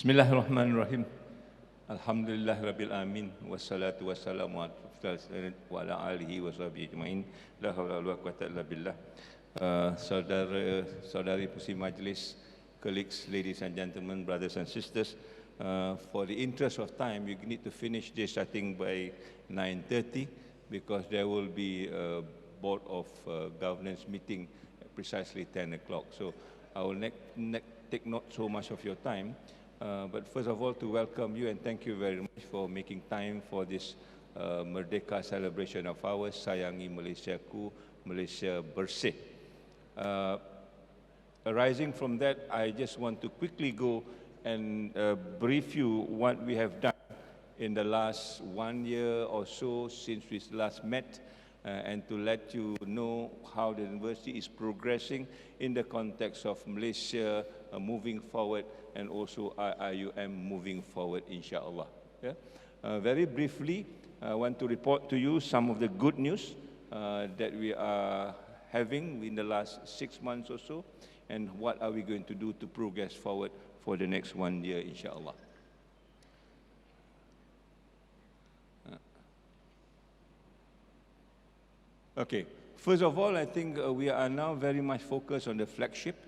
Bismillahirrahmanirrahim. Alhamdulillah Rabbil Alamin. Wassalatu wassalamu ala alihi wa sahbihi ajma'in. La hawla wa la quwwata illa billah. Saudara-saudari Pusat Majlis, colleagues, ladies and gentlemen, brothers and sisters, for the interest of time, you need to finish this, I think, by 9:30, because there will be a Board of Governance meeting at precisely 10 o'clock. So I will take not so much of your time. But first of all, to welcome you and thank you very much for making time for this Merdeka celebration of ours, Sayangi Malaysiaku, Malaysia Bersih. Arising from that, I just want to quickly go and brief you what we have done in the last 1 year or so since we last met, and to let you know how the university is progressing in the context of Malaysia moving forward and also IUM moving forward, inshallah. Yeah? Very briefly, I want to report to you some of the good news that we are having in the last 6 months or so, and what are we going to do to progress forward for the next 1 year, inshallah. Okay, first of all, I think we are now very much focused on the flagship,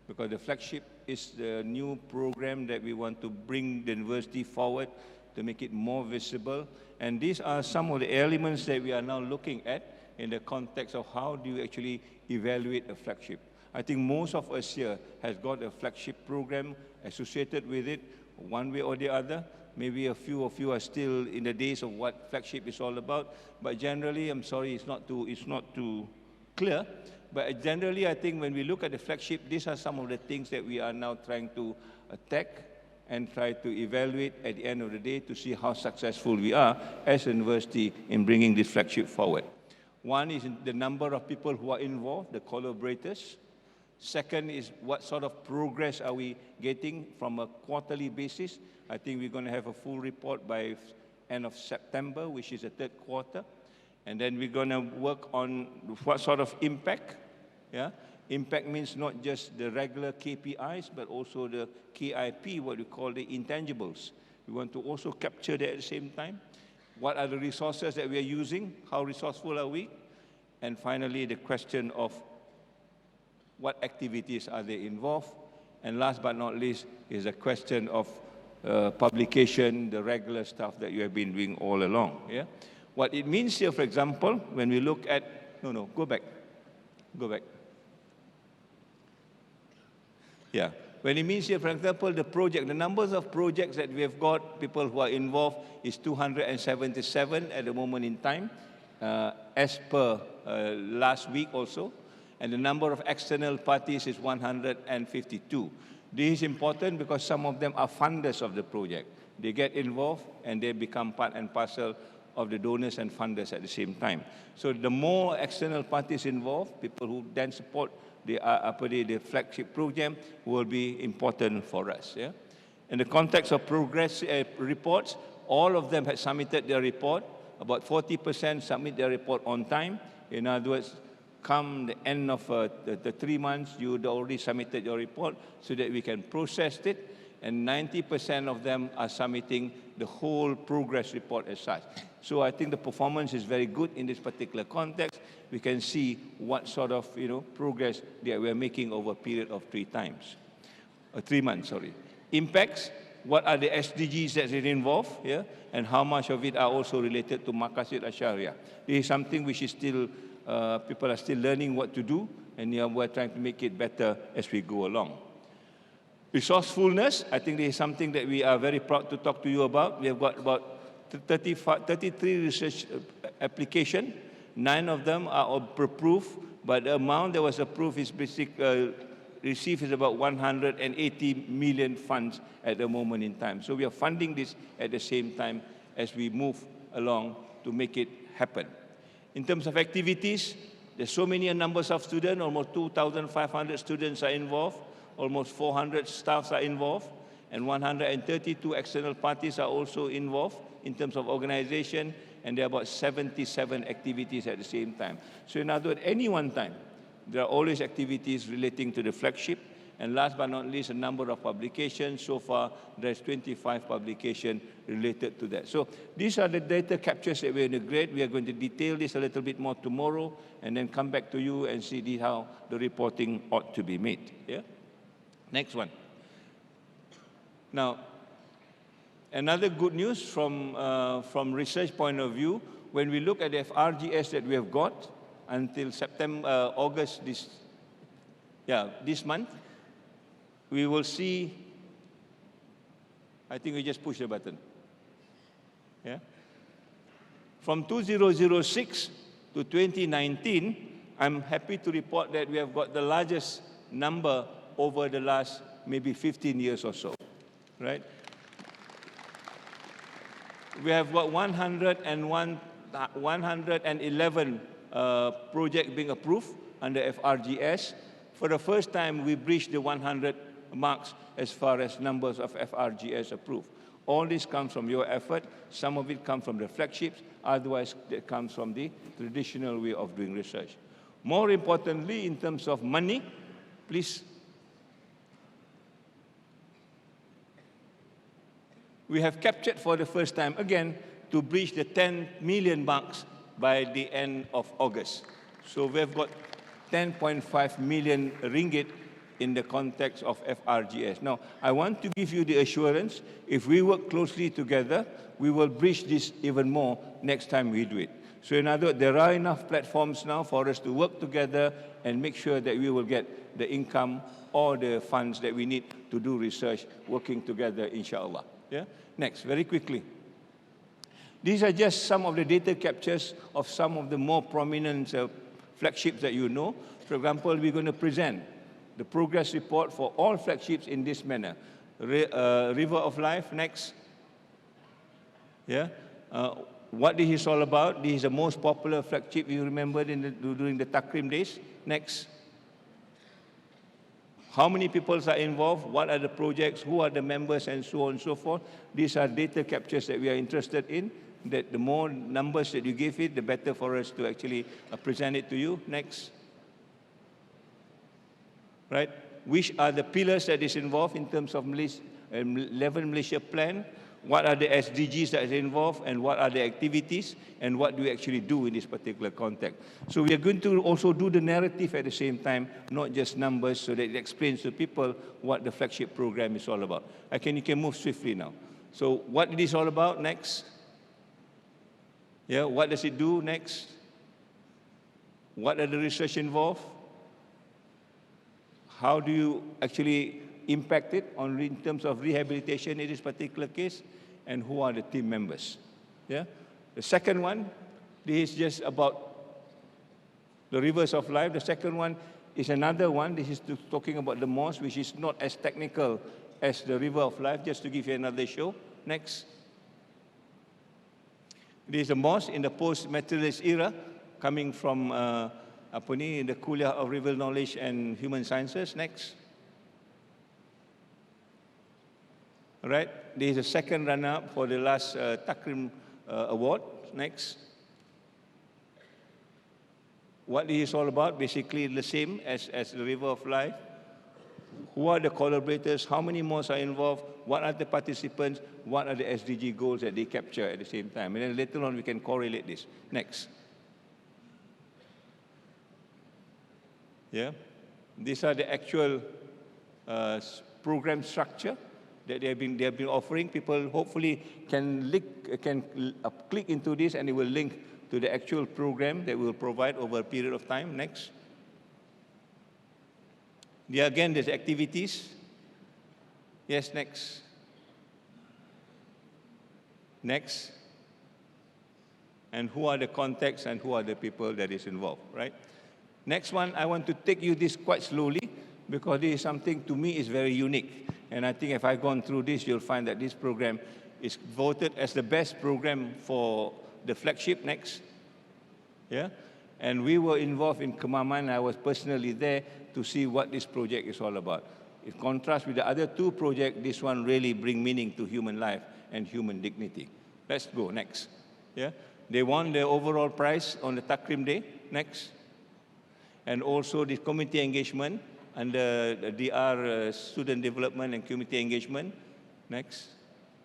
because the flagship is the new program that we want to bring the university forward to make it more visible. And these are some of the elements that we are now looking at in the context of how do you actually evaluate a flagship. I think most of us here has got a flagship program associated with it, one way or the other. Maybe a few of you are still in the days of what flagship is all about, but generally, I'm sorry, it's not too clear. But generally, I think when we look at the flagship, these are some of the things that we are now trying to attack and try to evaluate at the end of the day to see how successful we are as a university in bringing this flagship forward. One is the number of people who are involved, the collaborators. Second is what sort of progress are we getting from a quarterly basis. I think we're going to have a full report by end of September, which is the third quarter. And then we're going to work on what sort of impact. Yeah? Impact means not just the regular KPIs, but also the KIP, what we call the intangibles. We want to also capture that at the same time. What are the resources that we are using? How resourceful are we? And finally, the question of what activities are they involved? And last but not least is the question of publication, the regular stuff that you have been doing all along. Yeah? What it means here, for example, when we look at, go back. Yeah, when it means here, for example, the numbers of projects that we have got, people who are involved, is 277 at the moment in time, as per last week also. And the number of external parties is 152. This is important because some of them are funders of the project. They get involved and they become part and parcel of the donors and funders at the same time. So the more external parties involved, people who then support the flagship program, will be important for us. Yeah? In the context of progress reports, all of them had submitted their report. About 40% submit their report on time. In other words, come the end of the 3 months, you already submitted your report so that we can process it, and 90% of them are submitting the whole progress report as such. So I think the performance is very good in this particular context. We can see what sort of progress that we are making over a period of 3 months. Impacts, what are the SDGs that is involved here, and how much of it are also related to Maqasid Asyariah. This is something which is still people are still learning what to do, and we're trying to make it better as we go along. Resourcefulness, I think this is something that we are very proud to talk to you about. We have got about 33 research applications. 9 of them are approved, but the amount that was approved is received is about 180 million funds at the moment in time. So we are funding this at the same time as we move along to make it happen. In terms of activities, there's so many numbers of students, almost 2,500 students are involved, almost 400 staffs are involved, and 132 external parties are also involved in terms of organization, and there are about 77 activities at the same time. So in other words, any one time, there are always activities relating to the flagship, And last but not least, a number of publications. So far, there's 25 publications related to that. So these are the data captures that we integrate. We are going to detail this a little bit more tomorrow, and then come back to you and see how the reporting ought to be made. Yeah? Next one. Now, another good news from research point of view, when we look at the FRGS that we have got until August this month, we will see, I think we just push the button. Yeah? From 2006 to 2019, I'm happy to report that we have got the largest number over the last maybe 15 years or so, right? We have got 111 projects being approved under FRGS. For the first time, we breached the 100 marks as far as numbers of FRGS approved. All this comes from your effort. Some of it comes from the flagships. Otherwise, it comes from the traditional way of doing research. More importantly, in terms of money, please. We have captured for the first time again to breach the 10 million marks by the end of August. So we've got 10.5 million ringgit in the context of FRGS. Now, I want to give you the assurance, if we work closely together, we will breach this even more next time we do it. So in other words, there are enough platforms now for us to work together and make sure that we will get the income or the funds that we need to do research working together, inshallah. Yeah? Next, very quickly. These are just some of the data captures of some of the more prominent flagships that you know. For example, we're going to present the progress report for all flagships in this manner. River of Life, next. Yeah. What this is all about, this is the most popular flagship you remember during the Takrim days. Next. How many people are involved? What are the projects? Who are the members? And so on and so forth. These are data captures that we are interested in. That the more numbers that you give it, the better for us to actually present it to you. Next. Right? Which are the pillars that is involved in terms of 11 Malaysia plan? What are the SDGs that is involved, and what are the activities, and what do we actually do in this particular context? So we are going to also do the narrative at the same time, not just numbers, so that it explains to people what the flagship program is all about. You can move swiftly now. So what it is all about, next. Yeah, what does it do, next? What are the research involved? How do you actually impact it in terms of rehabilitation in this particular case, and who are the team members? Yeah. The second one, this is just about the rivers of life. The second one is another one. This is talking about the mosque, which is not as technical as the river of life, just to give you another show. Next. This is a mosque in the post-materialist era, coming from the Kuliah of River Knowledge and Human Sciences. Next. All right, this is the second runner-up for the last Takrim award. Next. What this is all about, basically the same as the River of Life. Who are the collaborators? How many mosques are involved? What are the participants? What are the SDG goals that they capture at the same time? And then later on, we can correlate this. Next. Yeah, these are the actual program structure that they have been offering. People hopefully can click into this, and it will link to the actual program that we will provide over a period of time. Next. There again, there's activities. Yes, next. Next. And who are the contacts and who are the people that is involved, right? Next one, I want to take you this quite slowly, because this is something to me is very unique. And I think if I've gone through this, you'll find that this program is voted as the best program for the flagship. Next. Yeah. And we were involved in Kemaman. I was personally there to see what this project is all about. In contrast with the other two projects, this one really brings meaning to human life and human dignity. Let's go. Next. Yeah. They won the overall prize on the Takrim Day. Next. And also the community engagement. under the DR Student Development and Community Engagement. Next.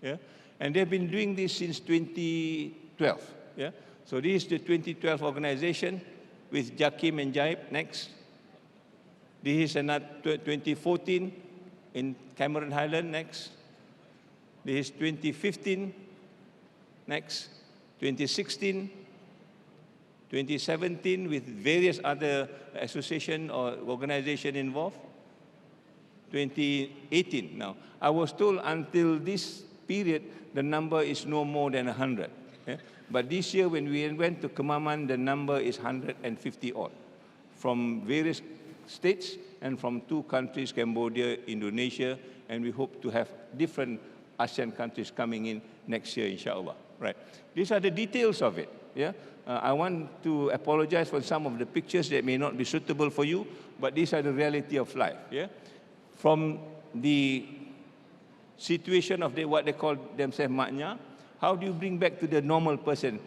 Yeah. And they've been doing this since 2012. Yeah. So this is the 2012 organization with Jakim and Jaib. Next. This is another 2014 in Cameron Highland. Next. This is 2015. Next. 2016. 2017 with various other association or organization involved. 2018 now. I was told until this period, the number is no more than 100. Yeah? But this year when we went to Kemaman, the number is 150 odd from various states and from 2 countries, Cambodia, Indonesia, and we hope to have different ASEAN countries coming in next year, inshallah. Right. These are the details of it. Yeah. I want to apologize for some of the pictures that may not be suitable for you, but these are the reality of life. Yeah. From the situation of what they call themselves maknya, how do you bring back to the normal person?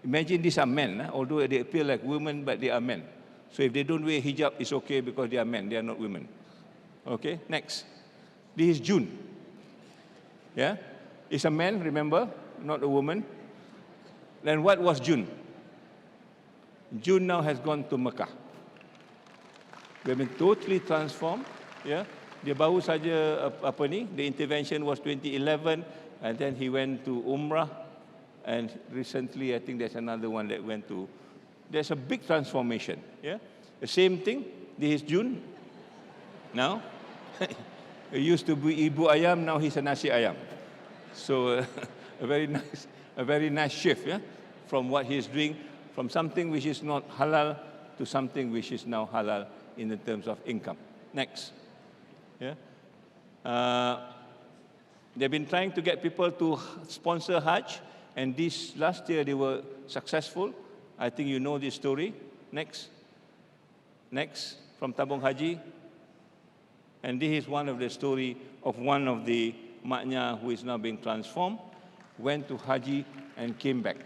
Imagine these are men, although they appear like women, but they are men. So if they don't wear hijab, it's okay because they are men, they are not women. Okay, next. This is June. Yeah, it's a man, remember, not a woman. Then what was June? June now has gone to Mecca. We have been totally transformed. Yeah, dia baru saja the intervention was 2011, and then he went to Umrah, and recently I think there's another one that went to. There's a big transformation. Yeah, the same thing. This is June. Now, he used to be Ibu Ayam, now he's a Nasi Ayam. So a very nice shift. Yeah, from what he's doing, from something which is not halal to something which is now halal in the terms of income. Next. Yeah. They've been trying to get people to sponsor Hajj, and this last year they were successful. I think you know this story. Next. Next, from Tabung Haji. And this is one of the story of one of the maknya who is now being transformed, went to Haji and came back.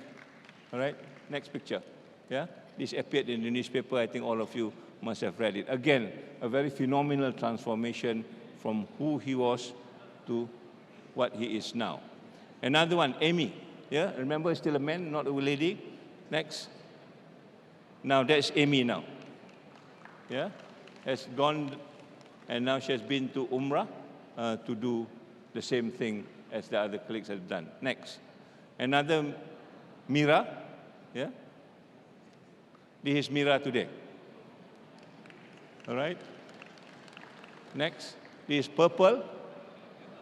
All right, next picture. Yeah, this appeared in the newspaper. I think all of you must have read it. Again, a very phenomenal transformation from who he was to what he is now. Another one, Amy. Yeah, remember, still a man, not a lady. Next. Now that's Amy now. Yeah, has gone, and now she has been to Umrah to do the same thing as the other colleagues have done. Next. Another Mira. Yeah. This is Mira today. All right. Next. This is purple.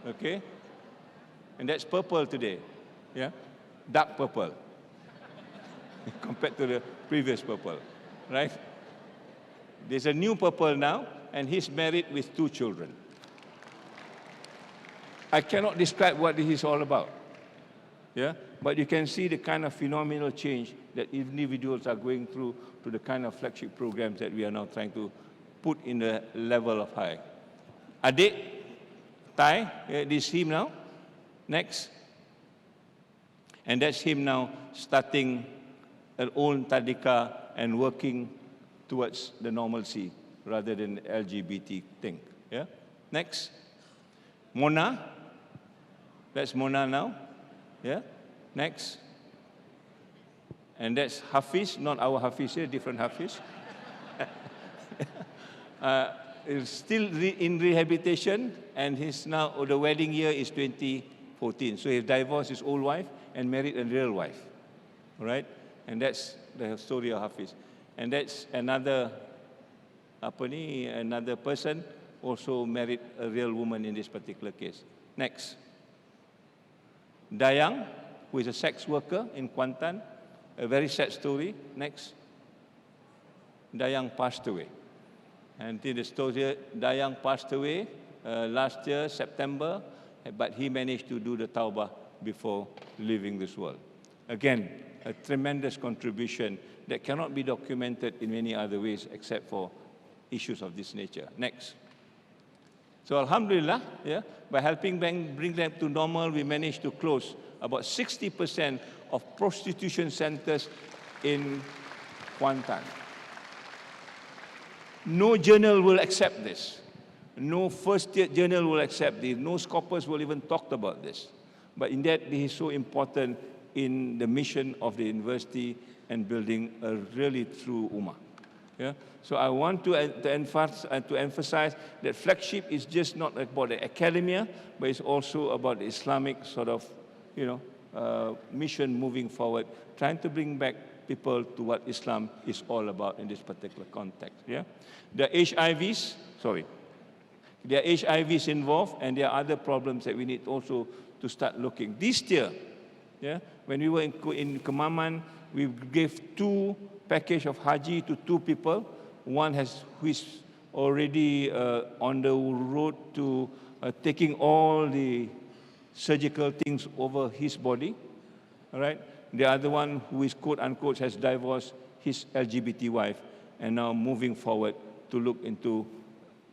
Okay. And that's purple today. Yeah. Dark purple. Compared to the previous purple. Right. There's a new purple now, and he's married with 2 children. I cannot describe what this is all about. Yeah? But you can see the kind of phenomenal change that individuals are going through to the kind of flagship programs that we are now trying to put in the level of high. Adik, Thai, this is him now. Next. And that's him now starting an own tadika and working towards the normalcy rather than LGBT thing. Yeah? Next. Mona. That's Mona now. Yeah? Next. And that's Hafiz, not our Hafiz here, different Hafiz. Is still in rehabilitation, and he's now, the wedding year is 2014. So he divorced his old wife and married a real wife. All right? And that's the story of Hafiz. And that's another, another person also married a real woman in this particular case. Next. Dayang, who is a sex worker in Kuantan, a very sad story. Next. Dayang passed away. And in the story, Dayang passed away last year, September, but he managed to do the tawbah before leaving this world. Again, a tremendous contribution that cannot be documented in many other ways except for issues of this nature. Next. So Alhamdulillah, yeah, by helping bring them to normal, we managed to close about 60% of prostitution centers in Kuantan. No journal will accept this. No first-year journal will accept this. No scopus will even talk about this. But in that, this is so important in the mission of the university and building a really true Ummah. Yeah? So I want to emphasize that flagship is just not about the academia, but it's also about the Islamic sort of, mission moving forward, trying to bring back people to what Islam is all about in this particular context. Yeah? There are HIVs involved, and there are other problems that we need also to start looking. This year, yeah, when we were in Kemaman, we gave 2 packages of Haji to 2 people. One who is already on the road to taking all the surgical things over his body, all right? The other one who is, quote unquote, has divorced his LGBT wife and now moving forward to look into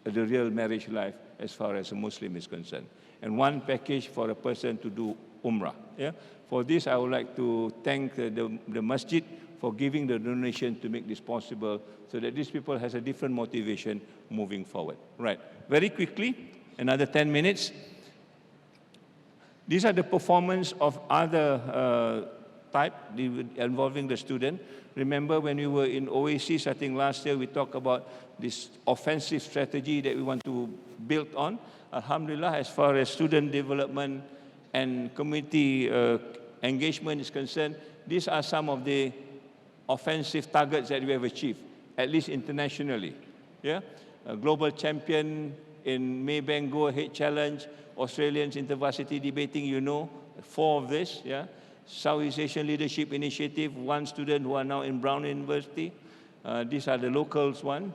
the real marriage life as far as a Muslim is concerned. And 1 package for a person to do Umrah. Yeah? For this, I would like to thank the masjid for giving the donation to make this possible so that these people has a different motivation moving forward. Right. Very quickly, another 10 minutes. These are the performance of other type involving the student. Remember when we were in Oasis, I think last year we talked about this offensive strategy that we want to build on. Alhamdulillah, as far as student development and community engagement is concerned, these are some of the offensive targets that we have achieved, at least internationally. Yeah? A global champion in Maybank Go Ahead Challenge, Australians InterVarsity debating, 4 of this. Yeah? Southeast Asian Leadership Initiative, 1 student who are now in Brown University. These are the locals one.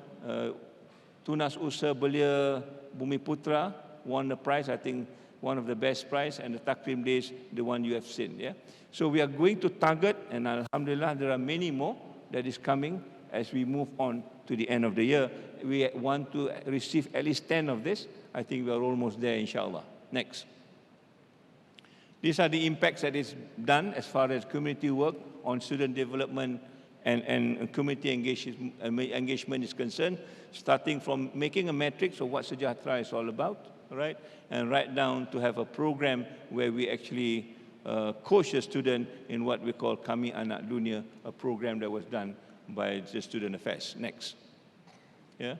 Tunas Usaha Belia Bumiputra won the prize, I think one of the best prize, and the Takrim Days, the one you have seen. Yeah? So we are going to target, and alhamdulillah, there are many more that is coming as we move on to the end of the year. We want to receive at least 10 of this. I think we are almost there, inshallah. Next. These are the impacts that is done as far as community work on student development and community engagement is concerned, starting from making a matrix of what Sejahtera is all about, right? And right down to have a program where we actually coach the student in what we call Kami Anak Dunia, a program that was done by the Student Affairs. Next. Yeah?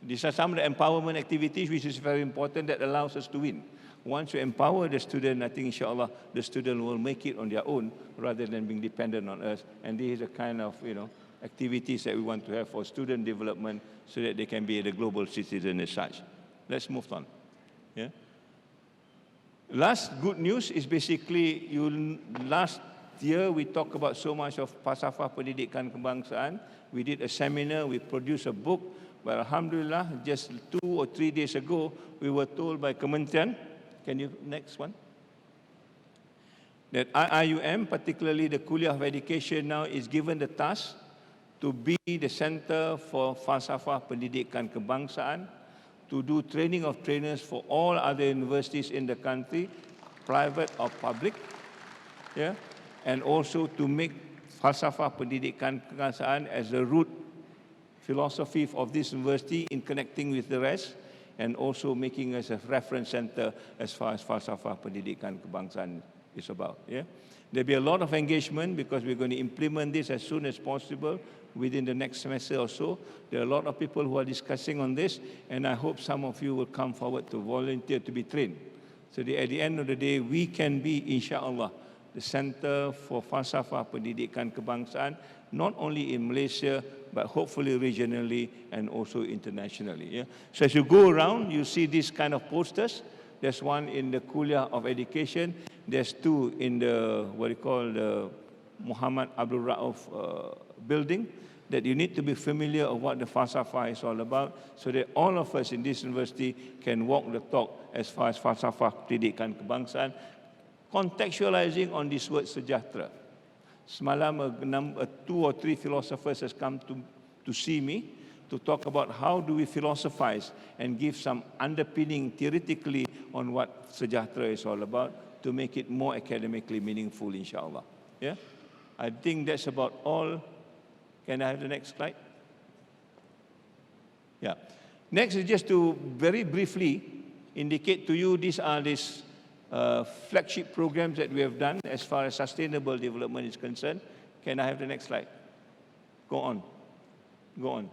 These are some of the empowerment activities which is very important that allows us to win. Once you empower the student, I think, inshallah, the student will make it on their own rather than being dependent on us. And this is the kind of, activities that we want to have for student development so that they can be the global citizen as such. Let's move on. Yeah? Last good news is basically, last year we talked about so much of Falsafah Pendidikan Kebangsaan. We did a seminar, we produced a book, but alhamdulillah, just 2 or 3 days ago, we were told by Kementerian, can you, next one? That IIUM, particularly the Kuliah of Education now, is given the task to be the center for Falsafah Pendidikan Kebangsaan, to do training of trainers for all other universities in the country, private or public, yeah? And also to make Falsafah Pendidikan Kebangsaan as the root philosophy of this university in connecting with the rest, and also making us a reference center as far as Falsafah Pendidikan Kebangsaan is about. Yeah? There'll be a lot of engagement because we're going to implement this as soon as possible within the next semester or so. There are a lot of people who are discussing on this, and I hope some of you will come forward to volunteer to be trained. So at the end of the day, we can be, insyaAllah, the center for Falsafah Pendidikan Kebangsaan, not only in Malaysia, but hopefully regionally and also internationally. Yeah? So as you go around, you see these kind of posters. There's one in the Kuliah of Education. There's 2 in the, what you call the Muhammad Abdul Rauf building, that you need to be familiar of what the Falsafah is all about, so that all of us in this university can walk the talk as far as Falsafah Pendidikan Kebangsaan, contextualizing on this word sejahtera. Semalam, 2 or 3 philosophers has come to see me to talk about how do we philosophize and give some underpinning theoretically on what sejahtera is all about to make it more academically meaningful, insyaAllah. Yeah? I think that's about all. Can I have the next slide? Yeah. Next is just to very briefly indicate to you these are these flagship programs that we have done as far as sustainable development is concerned. Can I have the next slide? Go on. Go on.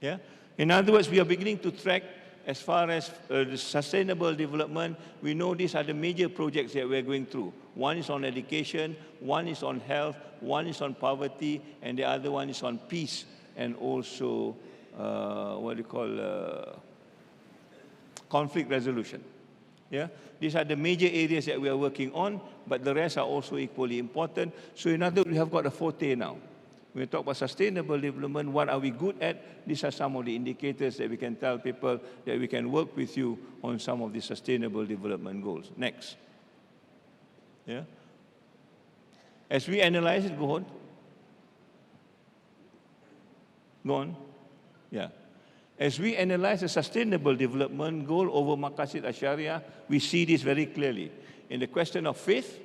Yeah? In other words, we are beginning to track as far as the sustainable development. We know these are the major projects that we're going through. One is on education, one is on health, one is on poverty, and the other one is on peace and also conflict resolution. Yeah? These are the major areas that we are working on, but the rest are also equally important. So in other words, we have got a forte now. When we talk about sustainable development, what are we good at? These are some of the indicators that we can tell people that we can work with you on some of the sustainable development goals. Next. Yeah? As we analyze it, go on. Go on. Yeah. As we analyze the sustainable development goal over Maqasid Asyariah, we see this very clearly. In the question of faith,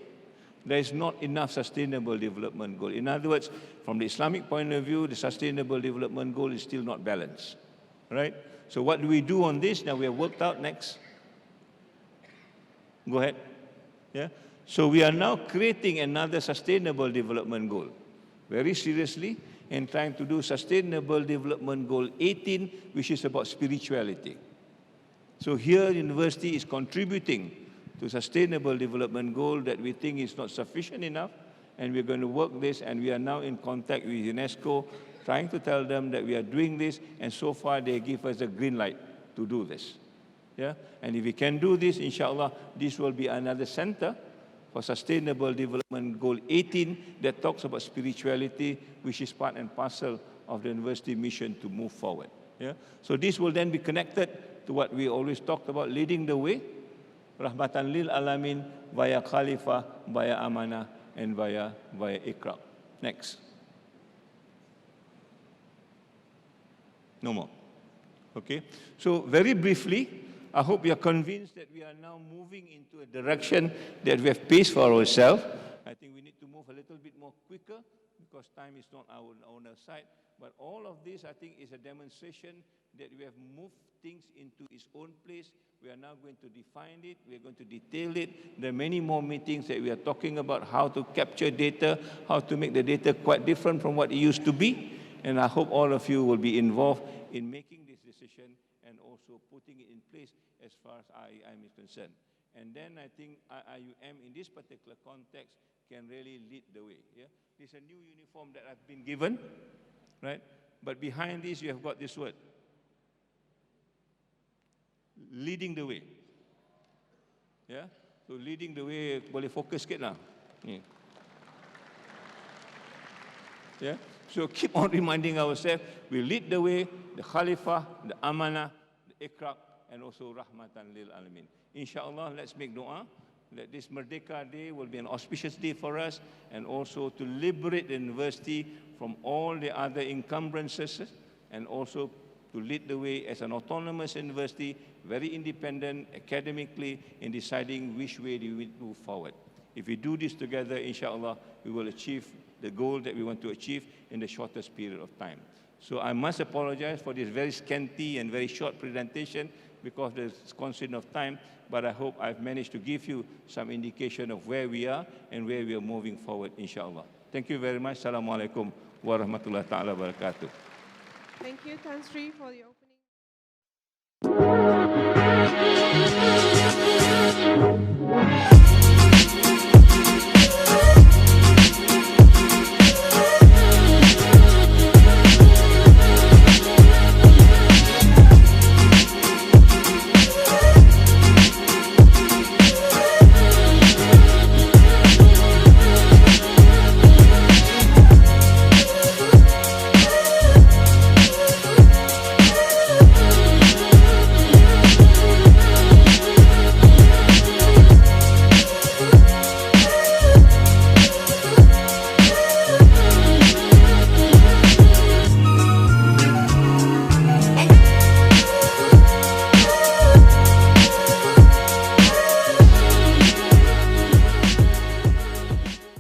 there is not enough sustainable development goal. In other words, from the Islamic point of view, the sustainable development goal is still not balanced, right? So what do we do on this? Now we have worked out. Next. Go ahead. Yeah. So we are now creating another sustainable development goal, very seriously, and trying to do sustainable development goal 18, which is about spirituality. So here, university is contributing to sustainable development goal that we think is not sufficient enough, and we're going to work this, and we are now in contact with UNESCO, trying to tell them that we are doing this, and so far they give us a green light to do this. Yeah? And if we can do this, inshallah, this will be another center for sustainable development goal 18 that talks about spirituality, which is part and parcel of the university mission to move forward. Yeah? So this will then be connected to what we always talked about, leading the way, Rahmatan lil Alamin, via Khalifah, via Amanah, and via Iqra. Next. No more. Okay. So very briefly, I hope you are convinced that we are now moving into a direction that we have paced for ourselves. I think we need to move a little bit more quicker because time is not on our side. But all of this, I think, is a demonstration that we have moved things into its own place. We are now going to define it. We are going to detail it. There are many more meetings that we are talking about how to capture data, how to make the data quite different from what it used to be. And I hope all of you will be involved in making this decision and also putting it in place as far as IIM is concerned. And then I think IIUM in this particular context can really lead the way. Yeah? There's a new uniform that I've been given, right? But behind this, you have got this word. Leading the way. Yeah? So leading the way, boleh fokus sikit lah. Yeah? So keep on reminding ourselves, we lead the way, the Khalifah, the Amanah, the Iqra, and also Rahmatan lil Alamin. Inshallah, let's make dua that this Merdeka Day will be an auspicious day for us, and also to liberate the university from all the other encumbrances, and also to lead the way as an autonomous university, very independent academically in deciding which way we move forward. If we do this together, inshallah, we will achieve the goal that we want to achieve in the shortest period of time. So I must apologize for this very scanty and very short presentation because of the constraint of time, but I hope I've managed to give you some indication of where we are and where we are moving forward, inshallah. Thank you very much. Assalamualaikum warahmatullahi ta'ala wabarakatuh. Thank you, Tan Sri, for your